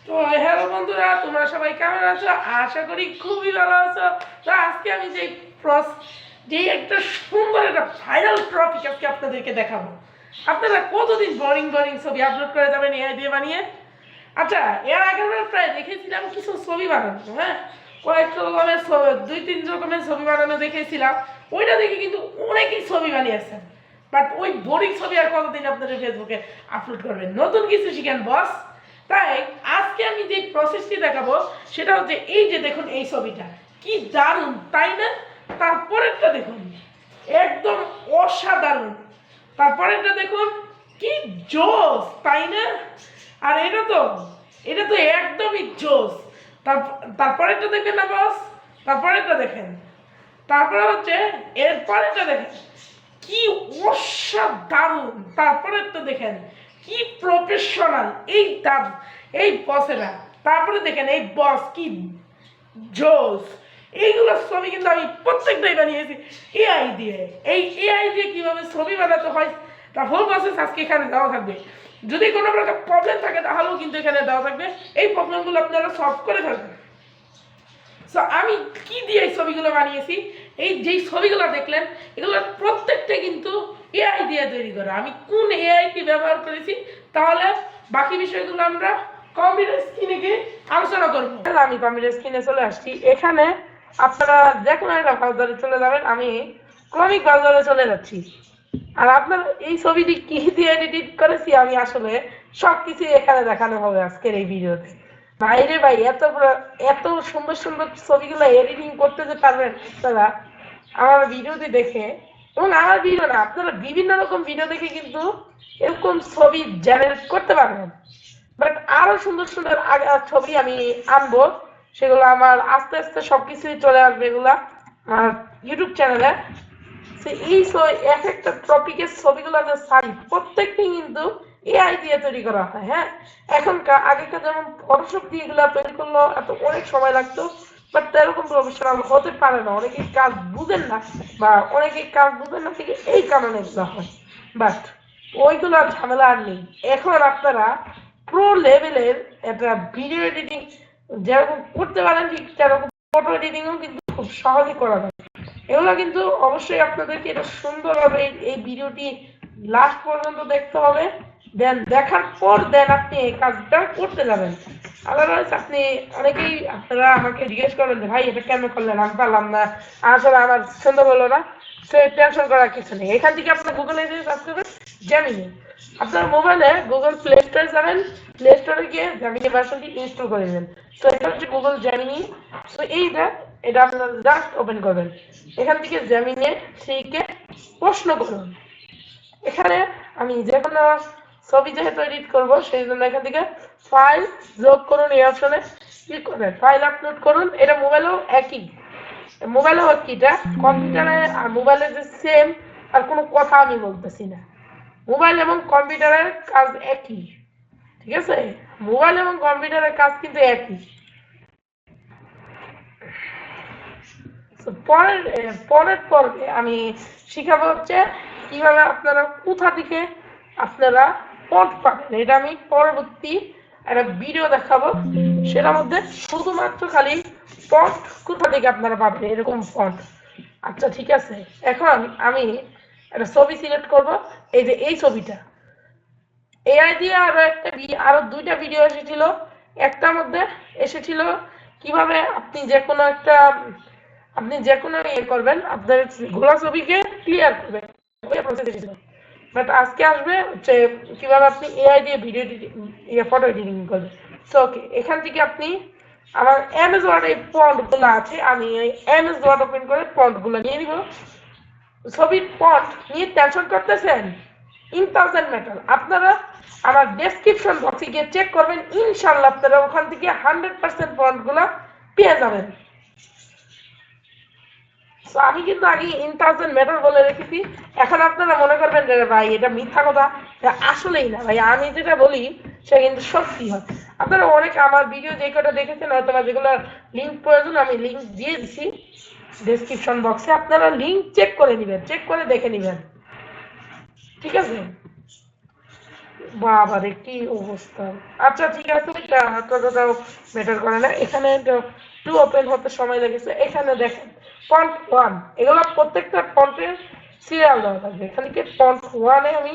তো হ্যালো বন্ধুরা, তোমরা সবাই কেমন আছো? আশা করি খুবই ভালো আছো। তো আজকে আমি যে একটা সুন্দর একটা ভাইরাল টপিক আজকে আপনাদেরকে দেখাবো। আপনারা কতদিন বোরিং বোরিং ছবি আপলোড করে যাবেন এআই দিয়ে বানিয়ে? আচ্ছা, এর আগে আমরা প্রায় দেখেছিলাম কিছু ছবি বানানো, হ্যাঁ, কয়েক রকমের দুই তিন রকমের ছবি বানানো দেখেছিলাম। ওইটা দেখে কিন্তু অনেকেই ছবি বানিয়েছেন, বাট ওই বোরিং ছবি আর কতদিন আপনাদের ফেসবুকে আপলোড করবেন? নতুন কিছু শিখেন বস। তাই আজকে আমি যে প্রসেসটি দেখাবো সেটা হচ্ছে এই যে দেখুন, এই ছবিটা কি দারুণ, তাই না? তারপরেরটা দেখুন, একদম অসাধারণ। তারপরেরটা দেখুন, কি জোস, তাই না? আর এটা তো একদমই জোস। তারপরেরটা দেখেন না বস, তারপরেরটা দেখেন। তারপরে হচ্ছে এরপরেরটা দেখেন, কি অসাধারণ। তারপরেরটা দেখেন, কি প্রফেশনাল এই বসেরা। তারপরে দেখেন এই বস কি জোস। এইগুলো ছবি কিন্তু আমি প্রত্যেকটাই বানিয়েছি এআই দিয়ে। এই এআই দিয়ে কিভাবে ছবি বানাতে হয় তার হোল প্রসেস আজকে এখানে দেওয়া থাকবে। যদি কোনো প্রকার প্রবলেম থাকে তাহলেও কিন্তু এখানে দেওয়া থাকবে। এই প্রবলেমগুলো আপনারা সলভ করে ফেলবেন। সো আমি কি দিয়ে এই ছবিগুলো বানিয়েছি, এই যেই ছবিগুলো দেখলেন এগুলোর প্রত্যেকটা কিন্তু এআই দিয়ে তৈরি করা। আমি কোন এআইটি ব্যবহার করেছি তাহলে বাকি বিষয়গুলো আমরা কম্পিউটার স্ক্রিনে গিয়ে আলোচনা করবো। আমি কম্পিউটার স্ক্রিনে চলে আসছি। এখানে আপনারা যে কোনো একটা ব্রাউজারে চলে যাবেন। আমি ক্রমিক ব্রাউজারে চলে যাচ্ছি। আর আপনার এই ছবিটি কি দিয়ে এডিট করেছি আমি আসলে সবকিছু এখানে দেখানো হবে আজকের এই ভিডিওতে। ভাইরে ভাই, এত সুন্দর সুন্দর ছবিগুলো এডিটিং করতে যে পারবেন আপনারা আমার ভিডিওতে দেখে, এবং আমার ভিডিও না, আপনারা বিভিন্ন রকম ভিডিও দেখে কিন্তু এরকম ছবি জেনারেট করতে পারবেন। বাট আরো সুন্দর সুন্দর ছবি আমি আনবো, সেগুলো আমার আস্তে আস্তে সবকিছুই চলে আসবে এগুলা আমার ইউটিউব চ্যানেলে। এই এক একটা টপিকের ছবিগুলো যে সারি প্রত্যেকটি কিন্তু এআই দিয়ে তৈরি করা হয়। হ্যাঁ, এখনকার আগেকার যেমন ফটোশপ দিয়ে এগুলো তৈরি করলো এত অনেক সময় লাগতো, বাট এরকম প্রফেশনাল হতে পারে না, অনেকেই কাজ বুঝেন না, বা অনেকেই কাজ বুঝেন না থেকে এই কারণে এগুলো হয়। বাট ওইগুলো ঝামেলা আর নেই। এখন আপনারা প্রো লেভেলের একটা ভিডিও এডিটিং যেরকম করতে পারেন, ঠিক সেরকম ফটো এডিটিংও কিন্তু খুব সহজে করা যায়। এগুলো কিন্তু অবশ্যই আপনাদেরকে এটা সুন্দরভাবে এই ভিডিওটি লাস্ট পর্যন্ত দেখতে হবে। দেন দেখার পর আপনি এই কাজটা করতে যাবেন। আদারওয়াইজ অনেকেই আপনারা আমাকে জিজ্ঞেস করেন যে ভাই এটা কেন করলেন, আমি পারলাম না, আসলে আমার সুন্দর হলো না। সে টেনশন করার কিছু নেই। এখান থেকে আপনার গুগলে যে সার্চ করবেন জেমিনি, আপনার মোবাইলে গুগল প্লে স্টোরে যাবেন, প্লে স্টোরে গিয়ে জেমিনি ভার্সনটি ইনস্টল করে নেবেন। তো এটা হচ্ছে গুগল জেমিনি। তো এটা আপনারা জাস্ট ওপেন করবেন। এখান থেকে জেমিনি থেকে প্রশ্ন করুন। এখানে আমি যে কোনো ছবি যেহেতু এডিট করবো সেই জন্য এখান থেকে ফাইল যোগ করুন, এই অপশনে ক্লিক করবেন, ফাইল আপলোড করুন। এটা মোবাইলেও একই, এটা কম্পিউটারে আর মোবাইলে যে সেম, আর কোনো কথা আমি বলতেছি না। মোবাইল এবং কম্পিউটারের কাজ একই, ঠিক আছে? মোবাইল এবং কম্পিউটারের কাজ কিন্তু একই। পরের পর্বে আমি শিখাবো হচ্ছে কিভাবে আপনারা কোথা থেকে আপনারা ফন্ট পাবেন। এটা আমি পরবর্তী একটা ভিডিও দেখাবো, সেটার মধ্যে শুধুমাত্র খালি ফন্ট কোথা থেকে আপনারা পাবেন, এরকম ফন্ট। আচ্ছা ঠিক আছে, এখন আমি একটা ছবি সিলেক্ট করব। এই যে এই ছবিটা এআই দিয়ে আরো দুইটা ভিডিও এসেছিল। একটার মধ্যে এসেছিল কিভাবে আপনি যে কোনো ইয়ে করবেন, আপনার ঘোলা ছবিকে ক্লিয়ার করবেন, বাট আজকে আসবে হচ্ছে কিভাবে আপনি এআই দিয়ে ভিডিও ফটো এডিটিং করবেন। সো ওকে, এখান থেকে আপনি আমার এমএস ওয়ার্ড এই ফন্টগুলো আছে, আমি এই এমএস ওয়ার্ড ওপেন করে ফন্টগুলো নিয়ে নিব। ছবির ফন্ট নিয়ে টেনশন করতেছেন, ইম্পর্টেন্ট ম্যাটার। আপনারা আমার ডেসক্রিপশন বক্সে গিয়ে চেক করবেন, ইনশাআল্লাহ আপনারা ওখান থেকে 100% ফন্টগুলো পেয়ে যাবেন। আমি কিন্তু আগে ইম্পর্টেন্ট ম্যাটার বলে রেখেছি। এখন আপনারা মনে করবেন যে ভাই এটা মিথ্যা কথা, আসলেই না ভাই, আমি যেটা বলি সেটা কিন্তু সত্যি হয়। আপনারা অনেক আমার ভিডিও যে কটা দেখেছেন হয়তো বা যেগুলো লিঙ্ক প্রয়োজন আমি লিঙ্ক দিয়ে দিচ্ছি ডেসক্রিপশন বক্সে, আপনারা লিঙ্ক চেক করে নেবেন, চেক করে দেখে নেবেন, ঠিক আছে? বাবারে কি অবস্থা। আচ্ছা ঠিক আছে, এটা ততটাও ম্যাটার করে না। এখানে টু ওপেন হতে সময় লেগেছে। এখানে দেখেন ফন্ট ওয়ান, এগুলো প্রত্যেকটা ফন্টের সিরিয়াল দেওয়া থাকবে। এখান থেকে ফন্ট ওয়ানে আমি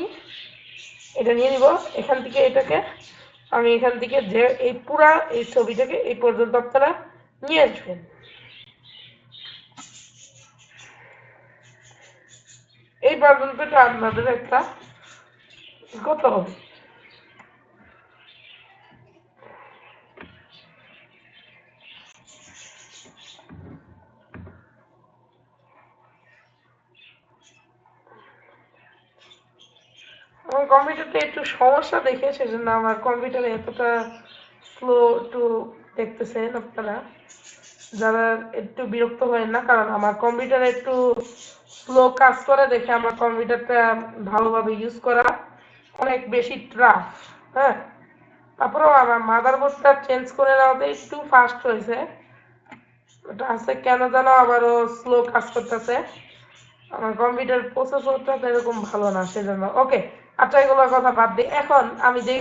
এটা নিয়ে নিব। এখান থেকে এটাকে আমি এখান থেকে যে এই পুরা এই ছবিটাকে এই পর্যন্ত আপনারা নিয়ে আসবেন। এই পর্যন্তটা আপনাদের একটা করতে হবে। আমার কম্পিউটারটা একটু সমস্যা দেখে সেজন্য আমার কম্পিউটারে এতটা স্লো একটু দেখতেছেন আপনারা। যারা একটু বিরক্ত হয় না, কারণ আমার কম্পিউটারে একটু স্লো কাজ করে দেখে আমার কম্পিউটারটা ভালোভাবে ইউজ করা অনেক বেশি টাফ। হ্যাঁ, তারপরেও আমার মাদারবোর্ডটা চেঞ্জ করে নেওয়াতে একটু ফাস্ট হয়েছে। ওটা আছে কেন যেন আবারও স্লো কাজ করতেছে। আমার কম্পিউটার প্রসেসরটা তো এরকম ভালো না সেজন্য। ওকে, আচ্ছা এগুলোর কথা বাদ দিই। এখন আমি যেই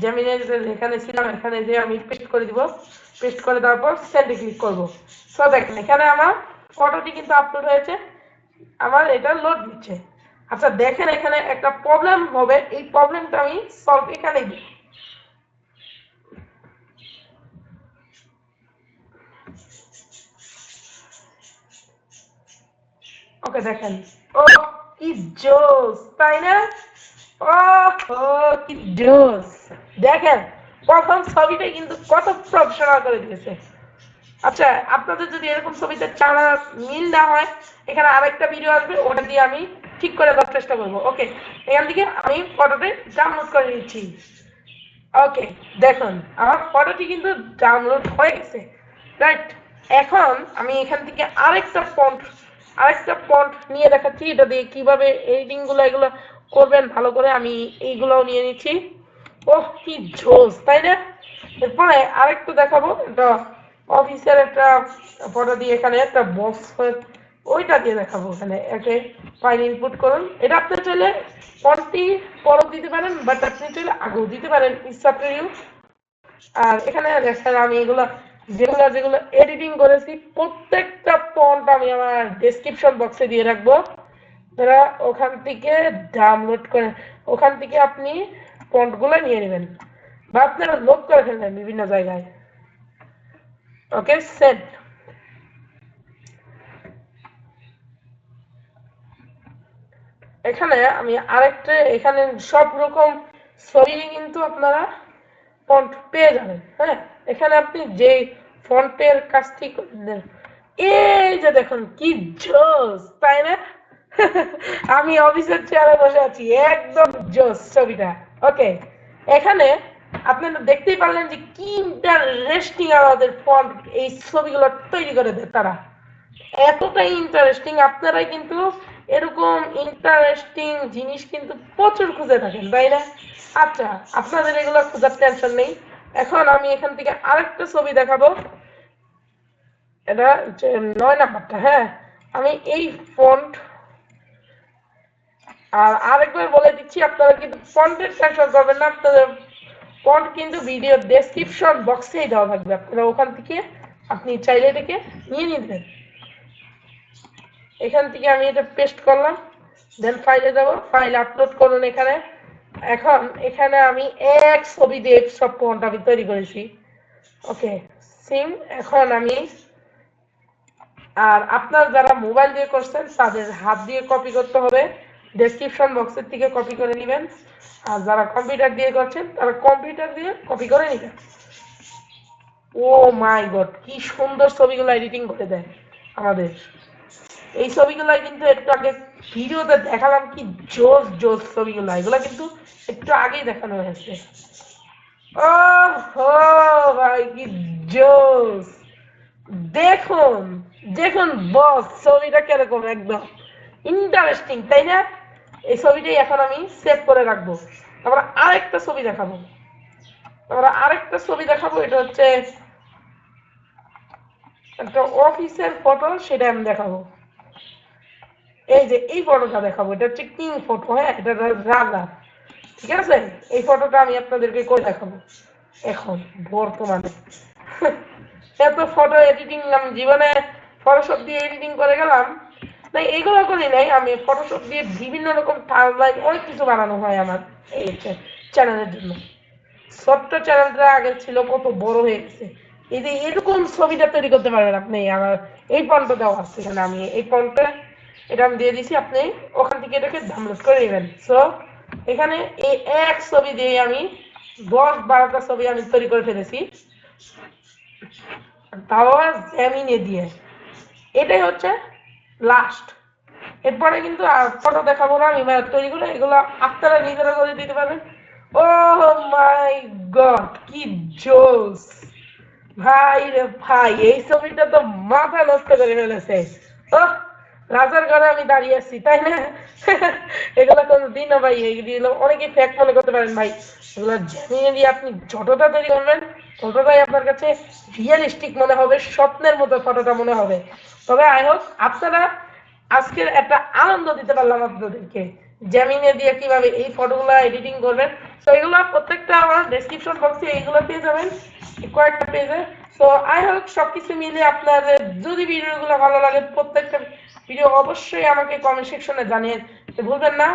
জেমিনি এখানে ছিলাম এখানে যে আমি পেস্ট করে দিব। পেস্ট করে দেওয়ার পর সেন্ডে ক্লিক করব। সো দেখেন এখানে আমার ফটোটি কিন্তু আপলোড হয়েছে, আমার এটা লোড দিচ্ছে। আচ্ছা দেখেন এখানে একটা প্রবলেম হবে, এই প্রবলেমটা আমি সলভ এখানেই দিই। ওকে দেখেন, ও কি জোস তাই না? ও ও কি জোস। দেখেন প্রথম ছবিটা কিন্তু কত প্রফেশনাল করে দিয়েছে। আচ্ছা আপনাদের যদি এরকম ছবিতে চারা মিল না হয়, এখানে আরেকটা ভিডিও আসবে, ওটা দিয়ে আমি ঠিক করে দেওয়ার চেষ্টা করবো। ওকে, এখান থেকে আমি ফটোটি ডাউনলোড করে নিচ্ছি। ওকে, দেখুন আমার ফটোটি কিন্তু ডাউনলোড হয়ে গেছে, রাইট? এখন আমি এখান থেকে আরেকটা ফন্ট নিয়ে দেখাচ্ছি, এটা দিয়ে কিভাবে এডিটিং গুলো এগুলো করবেন ভালো করে। আমি এইগুলোও নিয়ে নিচ্ছি। ওহ কি জোস তাই না? এরপরে আরেকটু দেখাবো, এটা অফিসের একটা ফটো দিয়ে এখানে একটা বক্স ওইটা দিয়ে দেখাবো। এখানে একে ফাইল ইনপুট করুন। এটা আপনি চাইলে ফন্টটি পরও দিতে পারেন, বাট আপনি চাইলে আগেও দিতে পারেন, ইটস আপ টু ইউ। আর এখানে দেখেন আমি এগুলো যেগুলো যেগুলো এডিটিং করেছি প্রত্যেকটা ফন্ট আমি আমার ডেসক্রিপশন বক্সে দিয়ে রাখবো। তারা ওখান থেকে ডাউনলোড করে ওখান থেকে আপনি ফন্টগুলো নিয়ে নেবেন বা আপনারা লোড করে ফেলবেন বিভিন্ন জায়গায়। ওকে সেট। এখানে আমি আরেকটা এখানে সব রকম ছবি কিন্তু আপনারা ফন্ট পেয়ে যাবেন। হ্যাঁ, এখানে আপনি যে ফন্টের কাজটি করবেন, এই যে দেখুন কি জোস তাই না? আমি অফিসের চেয়ারে বসে আছি, একদম জোস ছবিটা। ওকে, এখানে আপনারা দেখতেই পারলেন যে কি ইন্টারেস্টিং আমাদের ফন্ট এই ছবিগুলো তৈরি করে দেয় তারা। এতটাই ইন্টারেস্টিং, আপনারাই কিন্তু এরকম ইন্টারেস্টিং জিনিস কিন্তু প্রচুর খুঁজে থাকেন তাই না? আচ্ছা আপনাদের এগুলো খোঁজার টেনশন নেই। এখন আমি এখান থেকে আরেকটা ছবি দেখাবো, এটা 9 নাম্বারটা। হ্যাঁ, আমি এই ফন্ট আর আরেকবার বলে দিচ্ছি, আপনারা কিন্তু ফন্টের টেনশন করবেন না। আপনাদের ফন্ট কিন্তু ভিডিও ডেসক্রিপশন বক্সেই দেওয়া থাকবে, আপনারা ওখান থেকে আপনি চাইলে এটাকে নিয়ে নিবেন। এখান থেকে আমি এটা পেস্ট করলাম, দেন ফাইলে যাব, ফাইল আপলোড করুন এখানে। এখন এখানে আমি এক ছবি দিয়ে সব ফন্ট আমি তৈরি করেছি। ওকে সিম। এখন আমি আর আপনার যারা মোবাইল দিয়ে করছেন তাদের হাত দিয়ে কপি করতে হবে, ডেসক্রিপশন বক্সের থেকে কপি করে নেবেন। আর যারা কম্পিউটার দিয়ে করছেন তারা কম্পিউটার দিয়ে কপি করে নেবেন। ও মাই গড, কি সুন্দর ছবিগুলো এডিটিং করে দেয় আমাদের। এই ছবিগুলো কিন্তু একটু আগে ভিডিওতে দেখালাম, কি জোস জোস ছবিগুলো, এগুলো কিন্তু একটু আগেই দেখানো হয়েছে। ও হো ভাই কি জোস। দেখুন দেখুন বস ছবিটা কিরকম, একদম ইন্টারেস্টিং তাই না? এই ছবিটাই এখন আমি সেভ করে রাখবো। তারপরে আরেকটা ছবি দেখাবো, এটা হচ্ছে একটা অফিসের ফটো, সেটা আমি দেখাবো। এই যে এই ফটোটা দেখাবো, এটা হচ্ছে কিং ফটো। হ্যাঁ, এটা রাজা। ঠিক আছে, এই ফটোটা আমি আপনাদেরকে করে দেখাবো এখন বর্তমানে। এত ফটো এডিটিং আমি জীবনে ফটোশপ দিয়ে এডিটিং করে গেলাম না, এগুলো করি নাই, আমি ফটোশপ দিয়ে বিভিন্ন রকম থাম্বনেইল অনেক কিছু বানানো হয় আমার এই চ্যানেলের জন্য। ছোট্ট চ্যানেলটা আগে ছিল, কত বড় হয়ে গেছে। এই যে এরকম ছবিটা তৈরি করতে পারবেন আপনি, আমার এই ফন্টটা দেওয়া আছে এখানে, আমি এই ফন্টটা এটা আমি দিয়ে দিছি, আপনি ওখান থেকে এটাকে ডাউনলোড করে নেবেন। সো এখানে এই এক ছবি দিয়ে আমি 10-12টা ছবি আমি তৈরি করে ফেলেছি, তাও জেমিনে দিয়ে। এটাই হচ্ছে লাস্ট। এরপরে কিন্তু আর ফটো দেখাবো না আমি তৈরি করে, এগুলো আপনারা নিজেরা করে দিতে পারবেন। ও মাই গড, কি জোস! ভাই রে ভাই, এই ছবিটা তো মাথা নষ্ট করে ফেলেছে। ও, রাজার ঘরে আমি দাঁড়িয়ে আছি, তাই না? এগুলো কোনো দিনও ভাই, এগুলো অনেকে ফেক মনে করতে পারেন ভাই, এগুলো জেমিনে দিয়ে আপনি যতটা তৈরি করবেন ততটাই আপনার কাছে রিয়েলিস্টিক মনে হবে, স্বপ্নের মতো ফটোটা মনে হবে। তবে আই হোপ আপনারা আজকের একটা আনন্দ দিতে পারলাম আপনাদেরকে, জেমিনে দিয়ে কিভাবে এই ফটোগুলো এডিটিং করবেন। তো এগুলো প্রত্যেকটা আমার ডেসক্রিপশন বক্সে এইগুলো পেয়ে যাবেন কয়েকটা পেজে। তো আই হোপ সবকিছু মিলে আপনাদের যদি ভিডিওগুলো ভালো লাগে, প্রত্যেকটা ভিডিও অবশ্যই আমাকে কমেন্ট সেকশনে জানিয়ে ভুলবেন না।